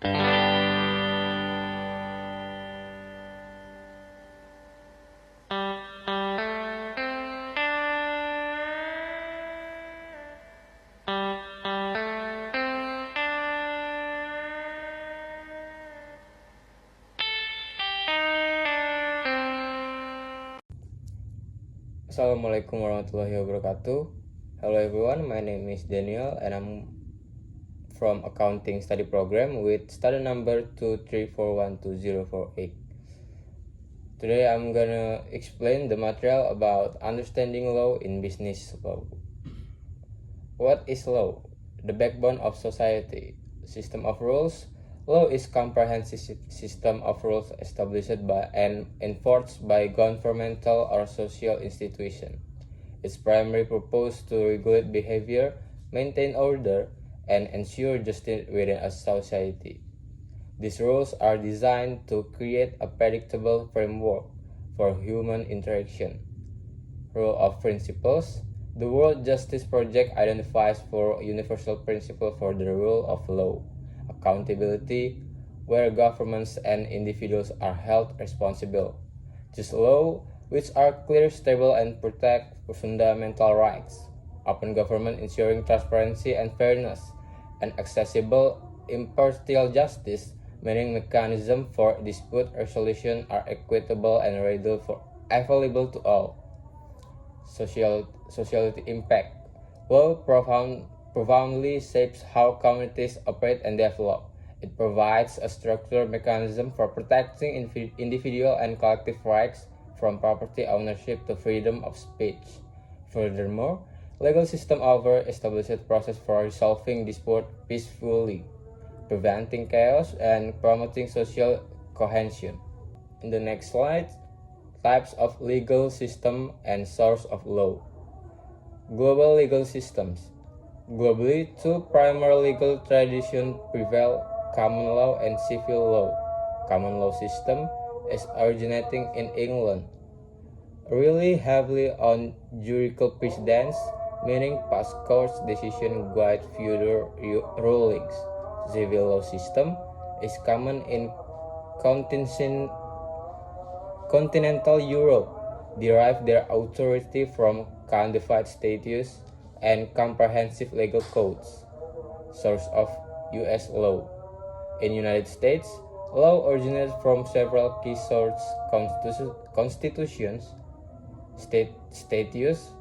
Assalamualaikum warahmatullahi wabarakatuh. Hello everyone, my name is Daniel and I'm from Accounting Study Program with study number 2341208. Today I'm gonna explain the material about understanding law in business law. What is law? The backbone of society. System of rules. Law is comprehensive system of rules established by and enforced by governmental or social institution. Its primary purpose to regulate behavior, maintain order, and ensure justice within a society. These rules are designed to create a predictable framework for human interaction. Rule of principles. The World Justice Project identifies four universal principles for the rule of law. Accountability, where governments and individuals are held responsible. Just law, which are clear, stable, and protect fundamental rights. Open government, ensuring transparency and fairness. And accessible, impartial justice, meaning mechanisms for dispute resolution are equitable and readily available to all. Sociality impact. Law profoundly shapes how communities operate and develop. It provides a structured mechanism for protecting individual and collective rights, from property ownership to freedom of speech. Furthermore, legal system offer established process for resolving dispute peacefully, preventing chaos, and promoting social cohesion. In the next slide, types of legal system and source of law. Global legal systems. Globally, two primary legal traditions prevail: common law and civil law. Common law system is originating in England, really heavily on juridical precedents, meaning past courts' decision guide future rulings. Civil law system is common in continental Europe, derive their authority from codified statutes and comprehensive legal codes. Source of U.S. law. In United States, law originates from several key sources: constitutions, statutes,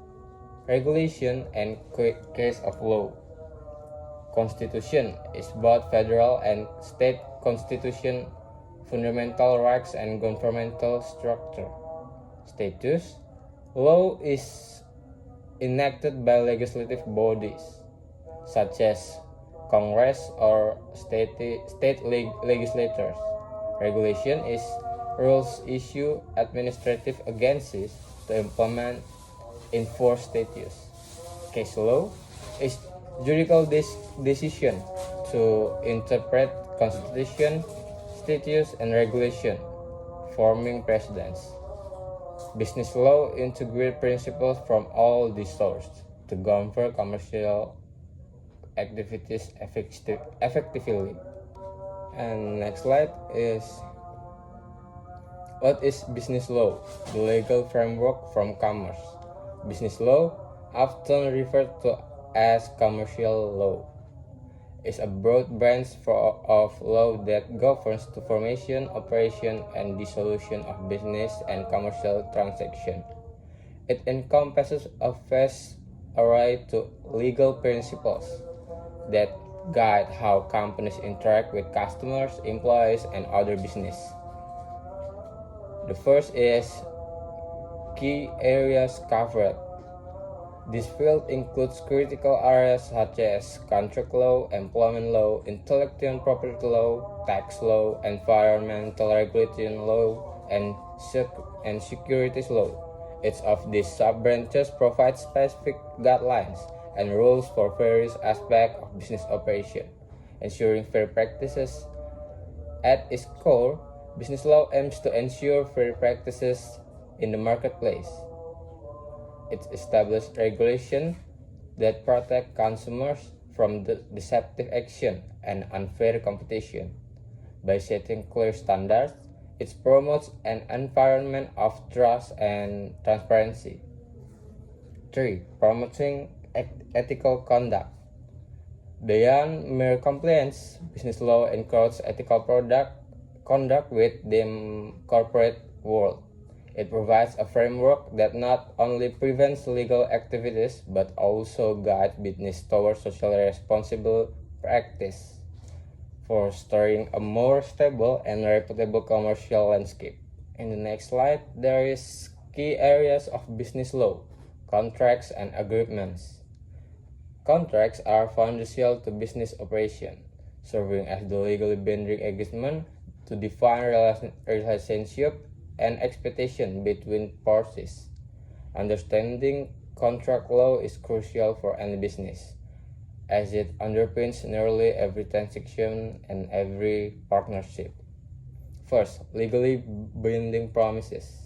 regulation, and case of law. Constitution is both federal and state constitution, fundamental rights, and governmental structure. Statutes. Law is enacted by legislative bodies, such as Congress or state legislatures. Regulation is rules issued administrative agencies to implement enforce statutes. Case law is judicial decision to interpret constitution, statutes, and regulation, forming precedents. Business law integrates principles from all these sources to govern commercial activities effectively. And next slide is, what is business law? The legal framework from commerce. Business law, often referred to as commercial law, is a broad branch of law that governs the formation, operation, and dissolution of business and commercial transactions. It encompasses a vast array of legal principles that guide how companies interact with customers, employees, and other business. The first is key areas covered. This field includes critical areas such as contract law, employment law, intellectual property law, tax law, environmental regulation law, and securities law. Each of these sub-branches provides specific guidelines and rules for various aspects of business operation, ensuring fair practices. At its core, business law aims to ensure fair practices in the marketplace. It establishes regulations that protect consumers from deceptive action and unfair competition. By setting clear standards, it promotes an environment of trust and transparency. 3. Promoting ethical conduct. Beyond mere compliance, business law encourages ethical conduct within corporate world. It provides a framework that not only prevents legal activities but also guides business towards socially responsible practice, fostering a more stable and reputable commercial landscape. In the next slide, there is key areas of business law, contracts and agreements. Contracts are foundational to business operation, serving as the legally binding agreement to define relationship and expectation between parties. Understanding contract law is crucial for any business, as it underpins nearly every transaction and every partnership. First, legally binding promises.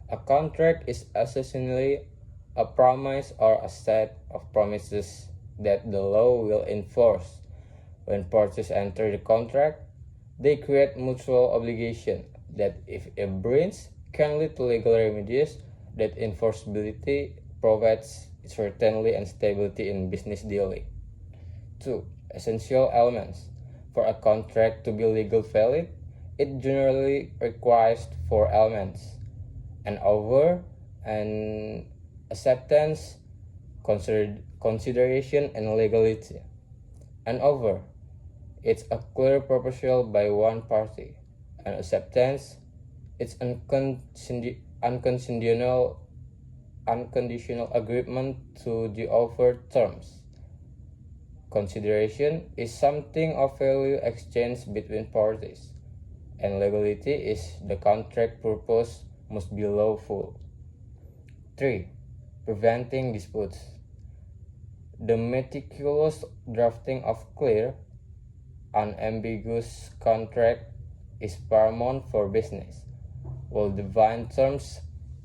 A contract is essentially a promise or a set of promises that the law will enforce. When parties enter the contract, they create mutual obligation that if a breach can lead to legal remedies, that enforceability provides certainty and stability in business dealing. 2. Essential elements. For a contract to be legally valid, it generally requires 4 elements: an offer, an acceptance, consideration, and legality. An offer, it's a clear proposal by one party. An acceptance, it's unconditional agreement to the offered terms. Consideration is something of value exchanged between parties. And legality is the contract purpose must be lawful. 3. Preventing disputes. The meticulous drafting of clear, unambiguous contract is paramount for business. While defined terms,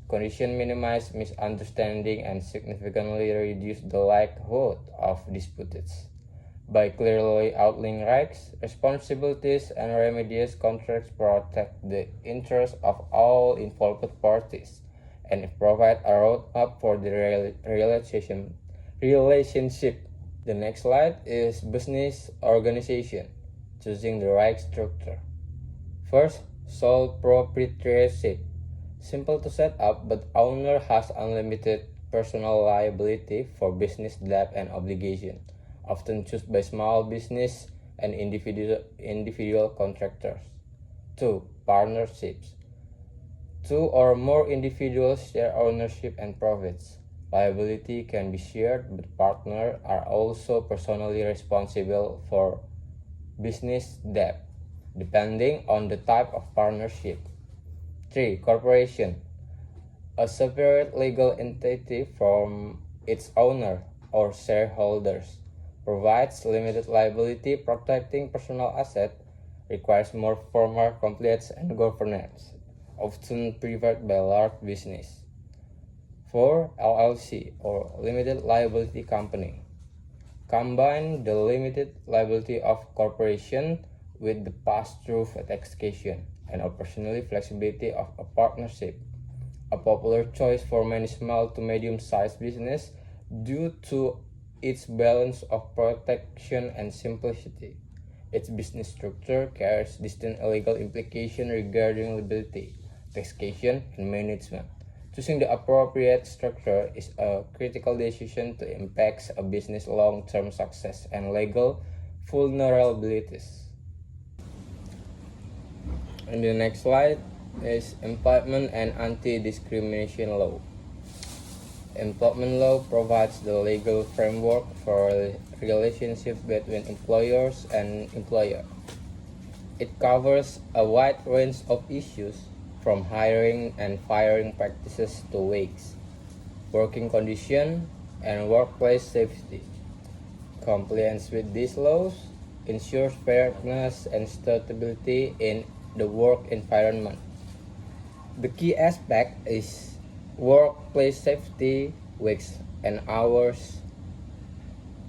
conditions minimize misunderstanding and significantly reduce the likelihood of disputes. By clearly outlining rights, responsibilities, and remedies, contracts protect the interests of all involved parties and provide a roadmap for the relationship. The next slide is business organization, choosing the right structure. First, sole proprietorship. Simple to set up, but owner has unlimited personal liability for business debt and obligation, often chosen by small business and individual contractors. 2. Partnerships. 2 or more individuals share ownership and profits. Liability can be shared, but partners are also personally responsible for business debt, depending on the type of partnership. 3. Corporation. A separate legal entity from its owner or shareholders, provides limited liability, protecting personal assets, requires more formal compliance and governance, often preferred by large business. 4. LLC or limited liability company. Combine the limited liability of corporation with the pass-through taxation and operational flexibility of a partnership, a popular choice for many small to medium-sized business due to its balance of protection and simplicity. Its business structure carries distinct legal implications regarding liability, taxation, and management. Choosing the appropriate structure is a critical decision to impact a business long-term success and legal vulnerabilities. And the next slide is employment and anti-discrimination law. Employment law provides the legal framework for relationships between employers and employer. It covers a wide range of issues from hiring and firing practices to wage, working conditions, and workplace safety. Compliance with these laws ensures fairness and stability in the work environment. The key aspect is workplace safety, wage and hours,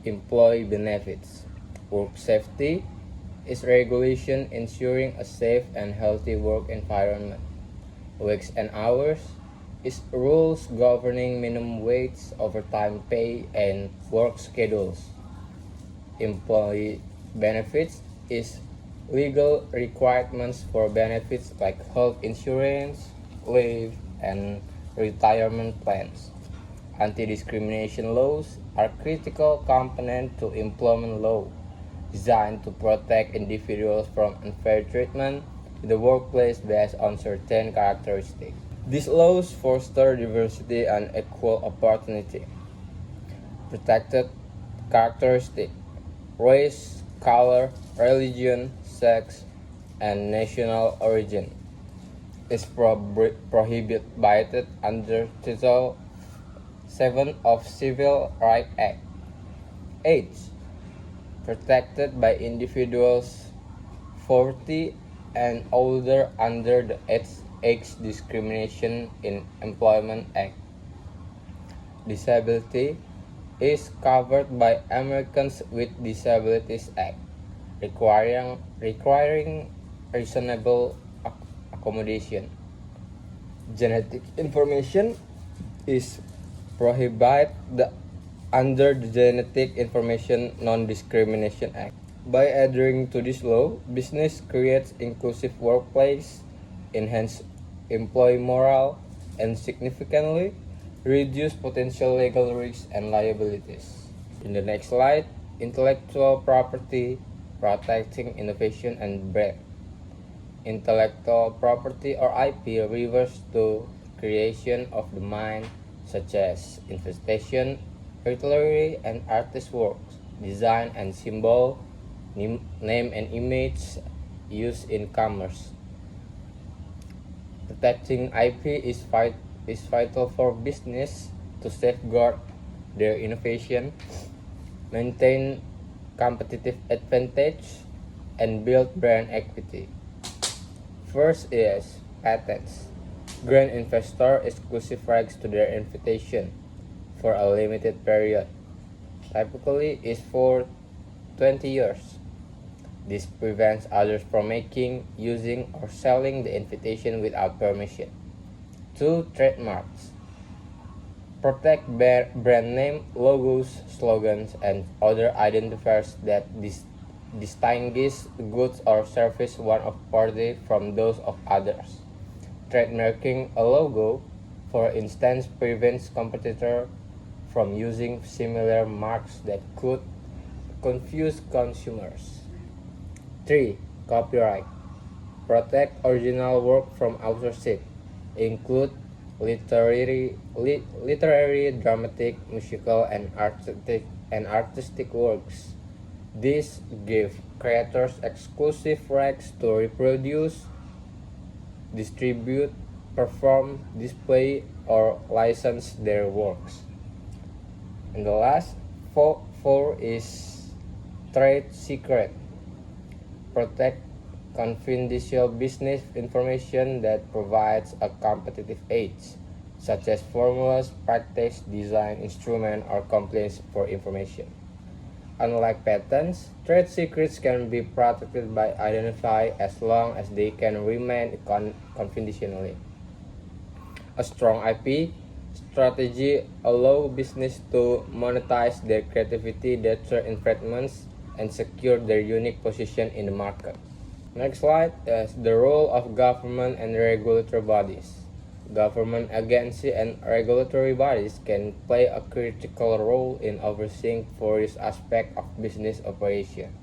employee benefits, work safety, is regulation ensuring a safe and healthy work environment. Weeks and hours is rules governing minimum wage, overtime pay, and work schedules. Employee benefits is legal requirements for benefits like health insurance, leave, and retirement plans. Anti-discrimination laws are critical component to employment law, designed to protect individuals from unfair treatment in the workplace based on certain characteristics. These laws foster diversity and equal opportunity. Protected characteristics: race, color, religion, sex, and national origin is prohibited under Title 7 of Civil Rights Act. Age protected by individuals 40 and older under the Age Discrimination in Employment Act. Disability is covered by Americans with Disabilities Act, requiring reasonable accommodation. Genetic information is prohibited under the Genetic Information Non-Discrimination Act. By adhering to this law, business creates inclusive workplace, enhance employee morale, and significantly reduce potential legal risks and liabilities. In the next slide, intellectual property, protecting innovation and brand. Intellectual property or IP refers to creation of the mind, such as invention, literary and artist works, design and symbol, name and image used in commerce. Protecting IP is vital for business to safeguard their innovation, maintain competitive advantage, and build brand equity. First is patents. Grant investor exclusive rights to their invention for a limited period, typically is for 20 years. This prevents others from making, using, or selling the invention without permission. 2. Trademarks. Protect brand name, logos, slogans, and other identifiers that distinguish goods or service one of party from those of others. Trademarking a logo, for instance, prevents competitor from using similar marks that could confuse consumers. 3. Copyright. Protect original work from authorship. Include literary, dramatic, musical, and artistic works. These give creators exclusive rights to reproduce, distribute, perform, display, or license their works. And the last four is trade secret. Protect confidential business information that provides a competitive edge, such as formulas, practice, design, instrument, or complaints for information. Unlike patents, trade secrets can be protected by identify as long as they can remain confidentially. A strong IP strategy allows business to monetize their creativity, their infringements, and secure their unique position in the market. Next slide is the role of government and regulatory bodies. Government agencies and regulatory bodies can play a critical role in overseeing various aspects of business operation.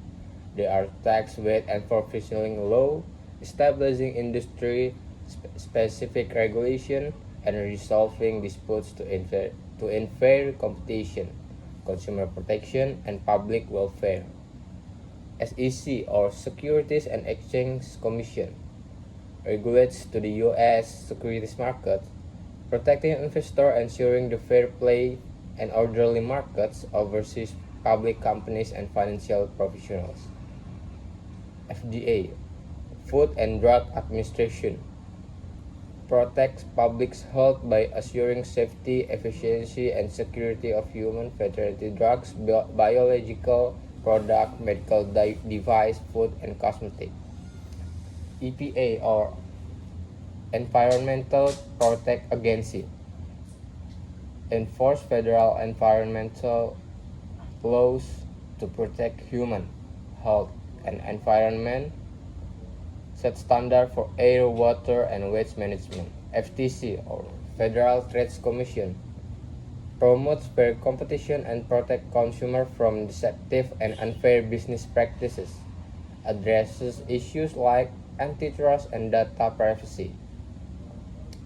They are tax, VAT, and enforcing law, establishing industry-specific regulation, and resolving disputes to unfair competition, consumer protection, and public welfare. SEC, or Securities and Exchange Commission, regulates to the U.S. securities market, protecting investors, ensuring the fair play and orderly markets, oversees public companies and financial professionals. FDA, Food and Drug Administration, protects public health by assuring safety, efficiency, and security of human veterinary drugs, biological product, medical device, food, and cosmetic. EPA or Environmental Protect Agency enforce federal environmental laws to protect human health and environment, set standard for air, water, and waste management. FTC or Federal Trade Commission promotes fair competition and protect consumers from deceptive and unfair business practices, addresses issues like antitrust and data privacy.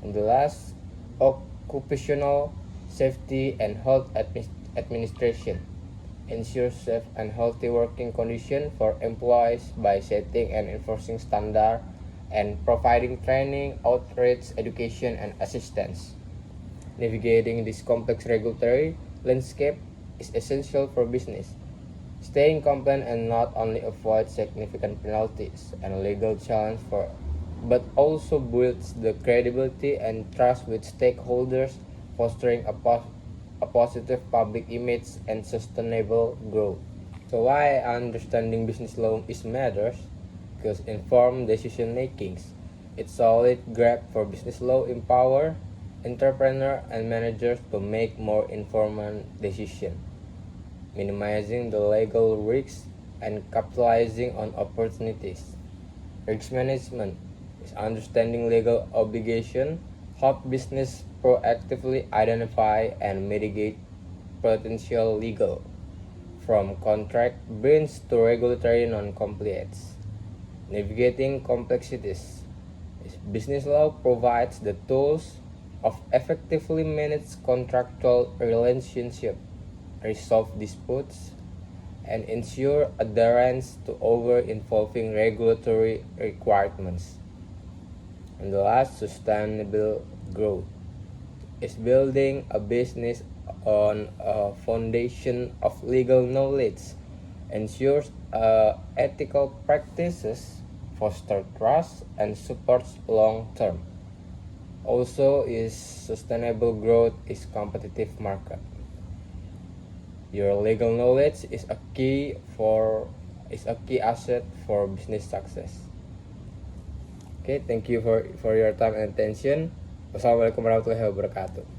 And the last, Occupational Safety and Health Administration ensures safe and healthy working conditions for employees by setting and enforcing standards and providing training, outreach, education, and assistance. Navigating this complex regulatory landscape is essential for business. Staying compliant and not only avoid significant penalties and legal challenge but also builds the credibility and trust with stakeholders, fostering a positive public image and sustainable growth. So why understanding business law is matters? Because informed decision makings. It's solid grasp for business law empower entrepreneurs and managers to make more informed decisions, minimizing the legal risks and capitalizing on opportunities. Risk management is understanding legal obligation, help business proactively identify and mitigate potential legal, from contract breach to regulatory non-compliance. Navigating complexities. Business law provides the tools of effectively manage contractual relationships, resolve disputes, and ensure adherence to over-involving regulatory requirements. And the last, sustainable growth, is building a business on a foundation of legal knowledge, ensures ethical practices, foster trust, and supports long-term. Also, is sustainable growth is competitive market. Your legal knowledge is a key asset for business success. Okay, thank you for your time and attention. Wassalamualaikum warahmatullahi wabarakatuh.